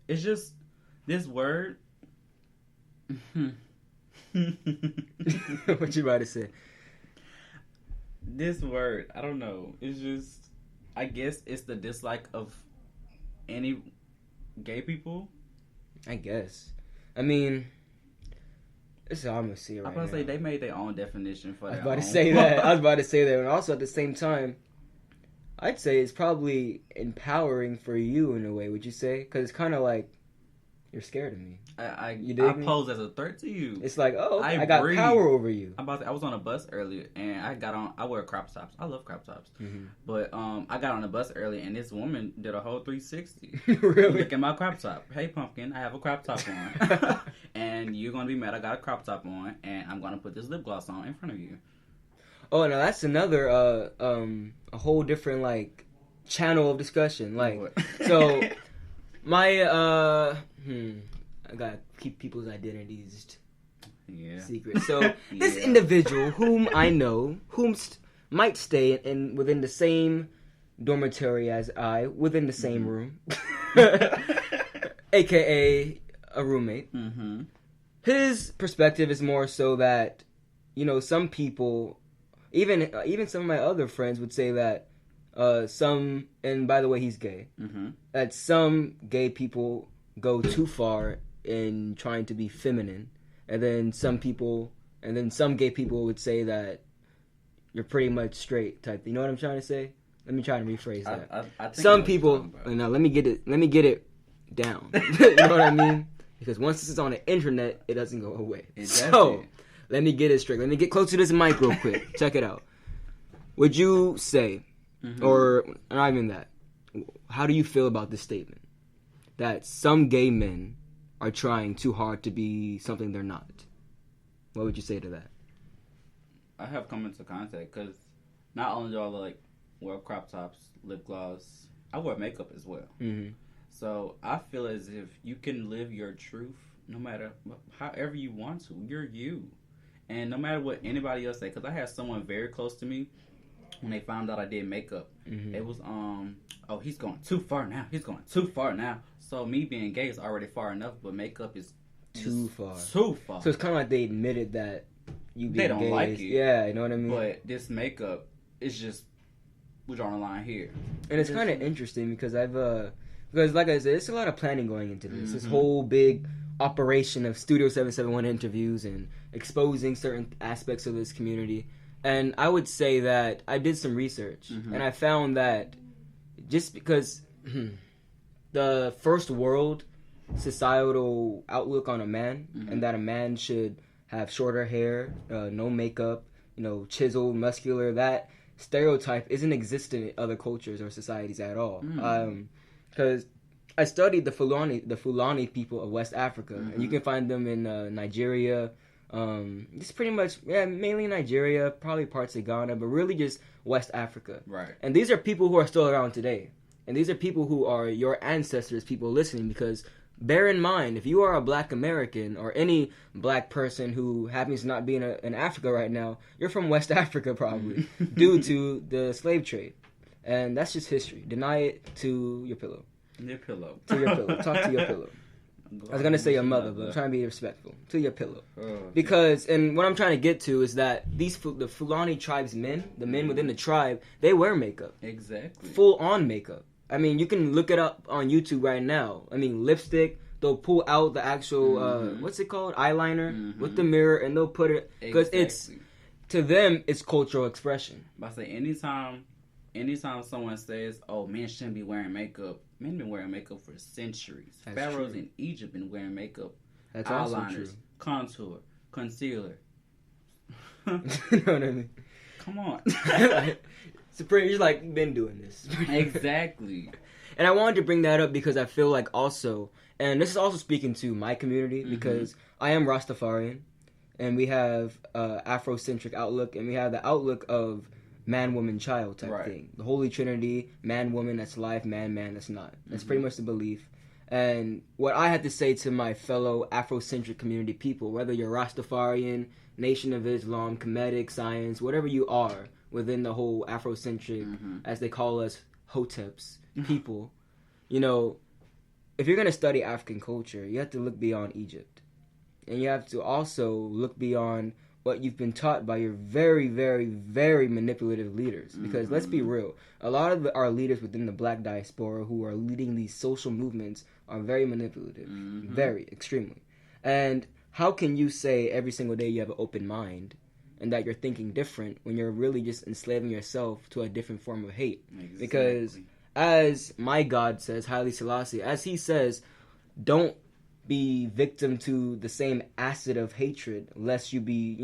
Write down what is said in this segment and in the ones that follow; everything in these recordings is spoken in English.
it's just this word. What you about to say? This word, I don't know. It's just, I guess it's the dislike of any gay people. I guess. I mean, this is how I'm gonna see it right I'm about to say now. they made their own definition for that. I was about to say that, and also at the same time, I'd say it's probably empowering for you in a way. Would you say? Because it's kind of like you're scared of me. I me? pose as a threat to you. It's like, oh, I got power over you. I was on a bus earlier, and I wear crop tops. I love crop tops. Mm-hmm. But I got on the bus early, and this woman did a whole 360. Really? Look at my crop top. Hey, pumpkin, I have a crop top on. And you're going to be mad I got a crop top on, and I'm going to put this lip gloss on in front of you. Oh, now that's another, a whole different, like, channel of discussion. Like, so, my, I gotta keep people's identities secret. So this individual, whom I know, might stay in within the same dormitory as I, within the same room, aka a roommate. Mm-hmm. His perspective is more so that, you know, some people, even some of my other friends would say that and by the way, he's gay. Mm-hmm. That some gay people go too far in trying to be feminine, and then some gay people would say that you're pretty much straight type. You know what I'm trying to say? Let me try to rephrase that. I think some people, no, let me get it down. You know what I mean? Because once this is on the internet, it doesn't go away. So let me get it straight. Let me get close to this mic real quick. Check it out. Would you say, or not even that? How do you feel about this statement that some gay men are trying too hard to be something they're not? What would you say to that? I have come into contact because not only do I like wear crop tops, lip gloss, I wear makeup as well. Mm-hmm. So I feel as if you can live your truth no matter however you want to. You're you, and no matter what anybody else say. Because I had someone very close to me when they found out I did makeup. Mm-hmm. It was oh, he's going too far now. He's going too far now. So me being gay is already far enough, but makeup is too far. Too far. So it's kind of like they admitted that you being they don't gay like is, it. Yeah, you know what I mean? But this makeup is just, we're drawing a line here. And it's kind of interesting because because like I said, there's a lot of planning going into this. Mm-hmm. This whole big operation of Studio 771 interviews and exposing certain aspects of this community. And I would say that I did some research, and I found that just because the first world societal outlook on a man, and that a man should have shorter hair, no makeup, you know, chiseled, muscular, that stereotype isn't existent in other cultures or societies at all. Because I studied the Fulani people of West Africa, and you can find them in Nigeria. It's pretty much, mainly Nigeria, probably parts of Ghana, but really just West Africa. Right. And these are people who are still around today. And these are people who are your ancestors, people listening, because bear in mind, if you are a black American or any black person who happens to not be in Africa right now, you're from West Africa probably, due to the slave trade. And that's just history. Deny it to your pillow. Your pillow. To your pillow. Talk to your pillow. I was going to say your mother, but I'm trying to be respectful. To your pillow. Because, and what I'm trying to get to is that the Fulani tribe's men, the men within the tribe, they wear makeup. Exactly. Full-on makeup. I mean, you can look it up on YouTube right now. I mean, lipstick, they'll pull out the actual, what's it called? Eyeliner with the mirror, and they'll put it, because it's, to them, it's cultural expression. But I say, anytime someone says, oh, men shouldn't be wearing makeup, men have been wearing makeup for centuries. That's Pharaohs true. in Egypt been wearing makeup. That's eyeliners, also true. Contour, concealer. You know what I mean? Come on. You're like, been doing this. Exactly. And I wanted to bring that up because I feel like also, and this is also speaking to my community, because I am Rastafarian, and we have Afrocentric outlook, and we have the outlook of man, woman, child type thing. The Holy Trinity, man, woman, that's life, man, man, that's not. That's pretty much the belief. And what I had to say to my fellow Afrocentric community people, whether you're Rastafarian, Nation of Islam, Kemetic, Science, whatever you are within the whole Afrocentric, as they call us, Hoteps, people, you know, if you're going to study African culture, you have to look beyond Egypt. And you have to also look beyond what you've been taught by your very, very, very manipulative leaders. Because let's be real, a lot of our leaders within the black diaspora who are leading these social movements are very manipulative. Very, extremely. And how can you say every single day you have an open mind and that you're thinking different when you're really just enslaving yourself to a different form of hate? Exactly. Because as my God says, Haile Selassie, as he says, don't be victim to the same acid of hatred, lest you be,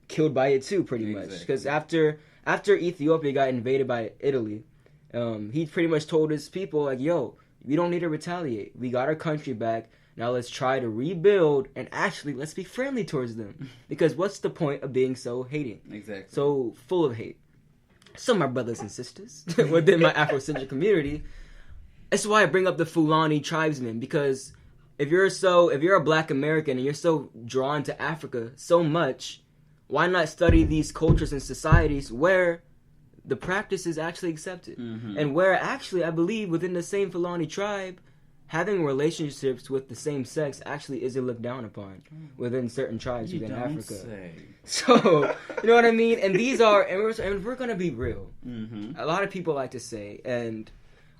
killed by it too, pretty much. Because after Ethiopia got invaded by Italy, he pretty much told his people, like, yo, we don't need to retaliate. We got our country back. Now let's try to rebuild, and actually, let's be friendly towards them. Because what's the point of being so hating? Exactly. So full of hate. So my brothers and sisters within my Afrocentric community, that's why I bring up the Fulani tribesmen, because if you're a black American and you're so drawn to Africa so much, why not study these cultures and societies where the practice is actually accepted? And where actually, I believe, within the same Fulani tribe, having relationships with the same sex actually isn't looked down upon within certain tribes within Africa. So, you know what I mean? And these are, and we're going to be real. A lot of people like to say, and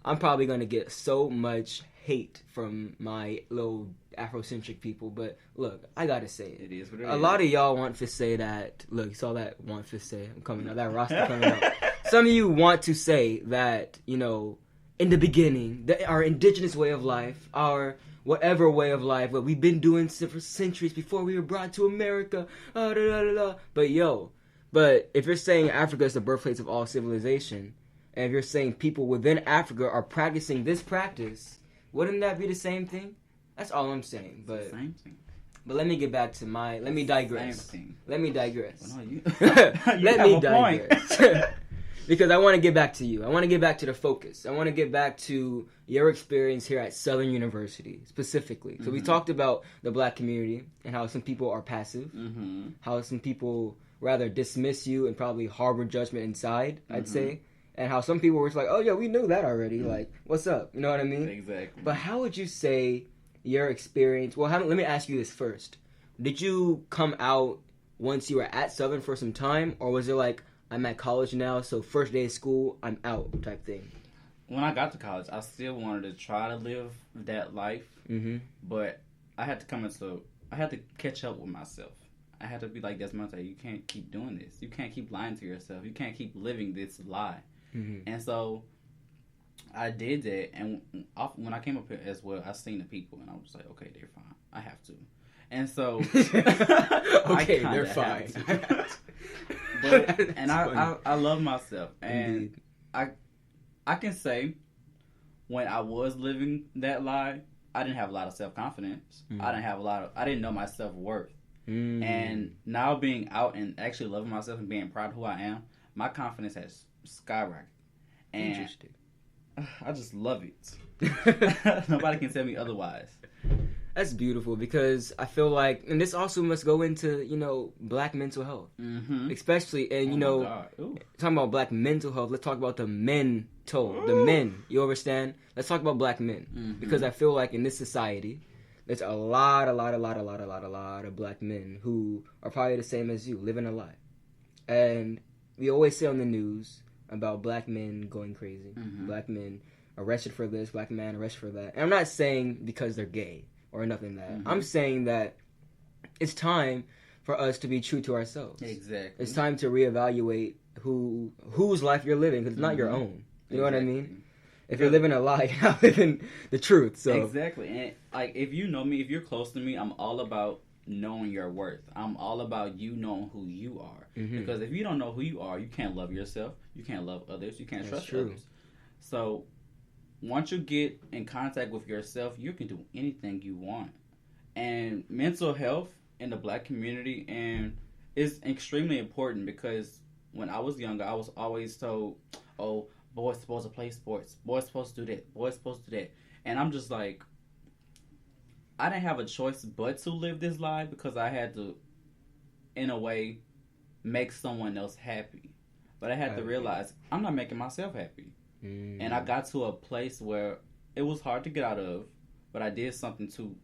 I'm probably going to get so much hate from my little Afrocentric people, but look, I gotta say it. It is what it is. A lot of y'all want to say that. Look, you saw that want to say. I'm coming out. That roster coming out. Some of you want to say that, in the beginning, our indigenous way of life, our whatever way of life, what we've been doing for centuries before we were brought to America. But if you're saying Africa is the birthplace of all civilization, and if you're saying people within Africa are practicing this practice, wouldn't that be the same thing? That's all I'm saying. But same thing. But let me get back to let me digress. Let me digress. Well, no, you Let me digress. Because I want to get back to you. I want to get back to the focus. I want to get back to your experience here at Southern University, specifically. So we talked about the black community and how some people are passive, how some people rather dismiss you and probably harbor judgment inside, I'd say. And how some people were just like, oh, yeah, we knew that already. Like, what's up? You know what I mean? Exactly. But how would you say your experience... Well, let me ask you this first. Did you come out once you were at Southern for some time? Or was it like, I'm at college now, so first day of school, I'm out type thing? When I got to college, I still wanted to try to live that life. But I had to catch up with myself. I had to be like, Desmond, you can't keep doing this. You can't keep lying to yourself. You can't keep living this lie. And so I did that, and when I came up here as well, I seen the people, and I was like, okay, they're fine. I have to. And so okay, they're fine. I love myself, and Indeed. I can say when I was living that lie, I didn't have a lot of self-confidence. I didn't know my self-worth. And now being out and actually loving myself and being proud of who I am, my confidence has skyrocketed. And Interesting. I just love it. Nobody can tell me otherwise. That's beautiful, because I feel like, and this also must go into, black mental health. Especially, and, talking about black mental health, let's talk about the mental, the men, you understand? Let's talk about black men, because I feel like in this society, there's a lot of black men who are probably the same as you, living a lie. And we always say on the news about black men going crazy, black men arrested for this, black man arrested for that. And I'm not saying because they're gay or nothing like that. I'm saying that it's time for us to be true to ourselves. Exactly. It's time to reevaluate whose life you're living, because it's not your own. You know what I mean? If you're living a lie, you're not living the truth. So exactly. And like, if you know me, if you're close to me, I'm all about knowing your worth. I'm all about you knowing who you are. Because if you don't know who you are, you can't love yourself. You can't love others. You can't trust others. So once you get in contact with yourself, you can do anything you want. And mental health in the black community is extremely important, because when I was younger, I was always told, oh, boys supposed to play sports. Boys supposed to do that. Boys supposed to do that. And I'm just like, I didn't have a choice but to live this life, because I had to, in a way, make someone else happy. But I had to realize I'm not making myself happy. And I got to a place where it was hard to get out of, but I did something to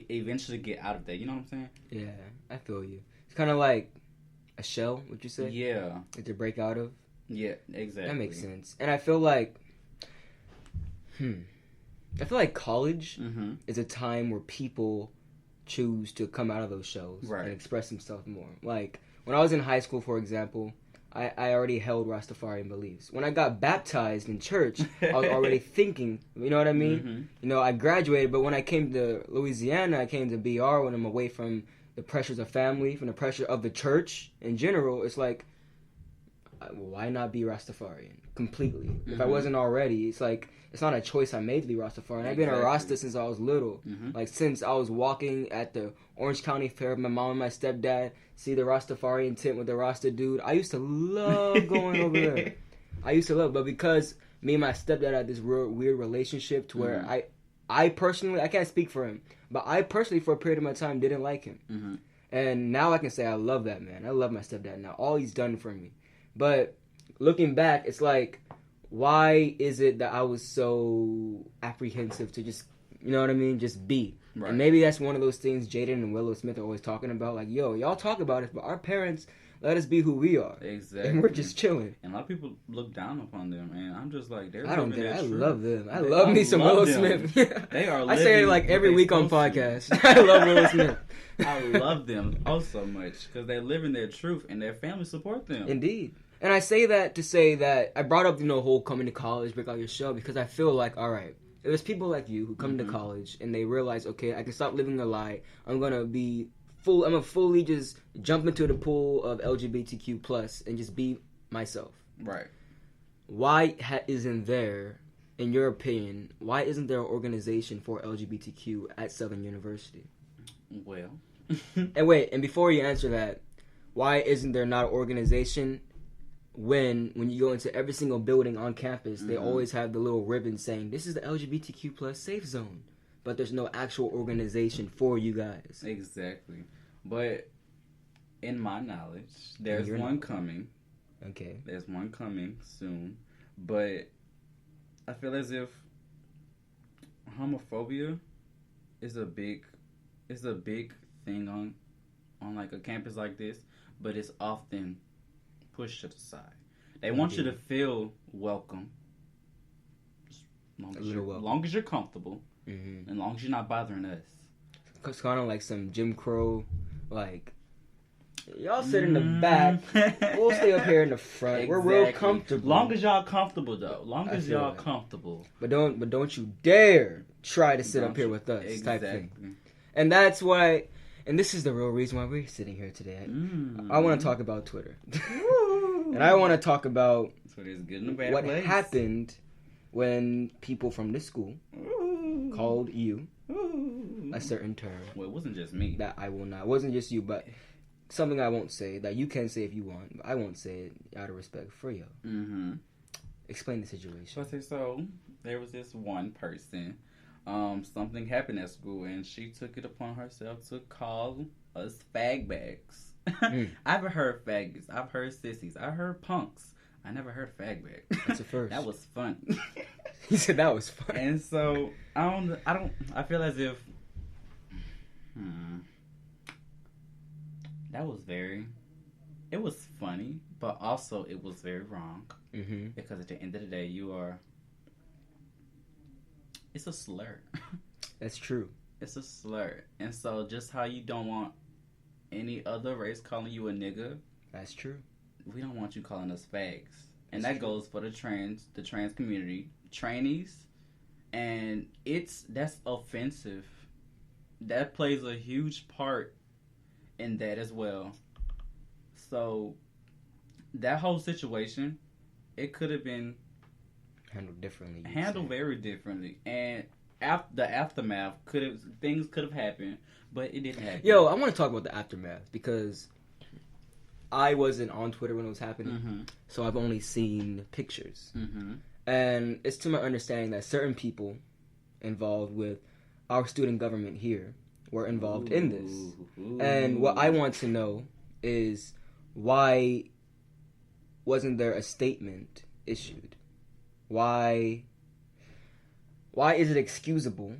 eventually get out of that. You know what I'm saying? Yeah, I feel you. It's kind of like a shell, would you say? Yeah. Like to break out of? Yeah, exactly. That makes sense. And I feel like, college is a time where people choose to come out of those shells and express themselves more. Like, when I was in high school, for example, I already held Rastafarian beliefs. When I got baptized in church, I was already thinking, you know what I mean? Mm-hmm. You know, I graduated, but when I came to Louisiana, I came to BR when I'm away from the pressures of family, from the pressure of the church in general. It's like, why not be Rastafarian completely? If I wasn't already, it's like, it's not a choice I made to be Rastafarian. I've been a Rasta since I was little. Like, since I was walking at the Orange County Fair, my mom and my stepdad see the Rastafarian tent with the Rasta dude. I used to love going over there. I used to love, but because me and my stepdad had this real weird relationship to where I personally, I can't speak for him, but I personally, for a period of my time, didn't like him. And now I can say I love that man. I love my stepdad now. All he's done for me. But looking back, it's like, why is it that I was so apprehensive to just, you know what I mean, just be? Right. And maybe that's one of those things Jaden and Willow Smith are always talking about. Like, yo, y'all talk about it, but our parents let us be who we are. Exactly. And we're just chilling. And a lot of people look down upon them, and I'm just like, I don't get it. I love them. I love me some Willow Smith. They are. I say it like every week on podcast. I love Willow Smith. I love them so much because they live in their truth and their family support them. Indeed. And I say that to say that I brought up, whole coming to college, break out your shell, because I feel like, all right, there's people like you who come to college and they realize, okay, I can stop living a lie. I'm going to fully just jump into the pool of LGBTQ plus and just be myself. Right. Why isn't there, in your opinion, why isn't there an organization for LGBTQ at Southern University? Well. And before you answer that, why isn't there not an organization when you go into every single building on campus, they always have the little ribbon saying, this is the LGBTQ plus safe zone. But there's no actual organization for you guys. Exactly. But in my knowledge, there's one coming. Okay. There's one coming soon. But I feel as if homophobia is a big thing on like a campus like this, but it's often pushed to the side. They want you to feel welcome, as long as you're comfortable, and as long as you're not bothering us. It's kind of like some Jim Crow, like, y'all sit in the back, we'll stay up here in the front. Exactly. We're real comfortable. Long as y'all comfortable, though. Long as y'all comfortable. But don't you dare try to sit up here with us, type thing. And that's why. And this is the real reason why we're sitting here today. I want to talk about Twitter. And I want to talk about what happened when people from this school called you a certain term. Well, it wasn't just me. That I will not. It wasn't just you, but something I won't say that you can say if you want. But I won't say it out of respect for you. Explain the situation. So there was this one person. Something happened at school, and she took it upon herself to call us fag bags. I've heard faggots. I've heard sissies. I heard punks. I never heard fag bag. That's the first. That was fun. He said that was fun. And so I feel as if that was it was funny, but also it was very wrong. Because at the end of the day, it's a slur. That's true. It's a slur. And so just how you don't want any other race calling you a nigga. That's true. We don't want you calling us fags. And that goes for the trans community, trannies. And that's offensive. That plays a huge part in that as well. So that whole situation, it could have been handled differently. Very differently. And the aftermath things could have happened, but it didn't happen. Yo, I want to talk about the aftermath because I wasn't on Twitter when it was happening, so I've only seen pictures. And it's to my understanding that certain people involved with our student government here were involved in this. And what I want to know is why wasn't there a statement issued? Why is it excusable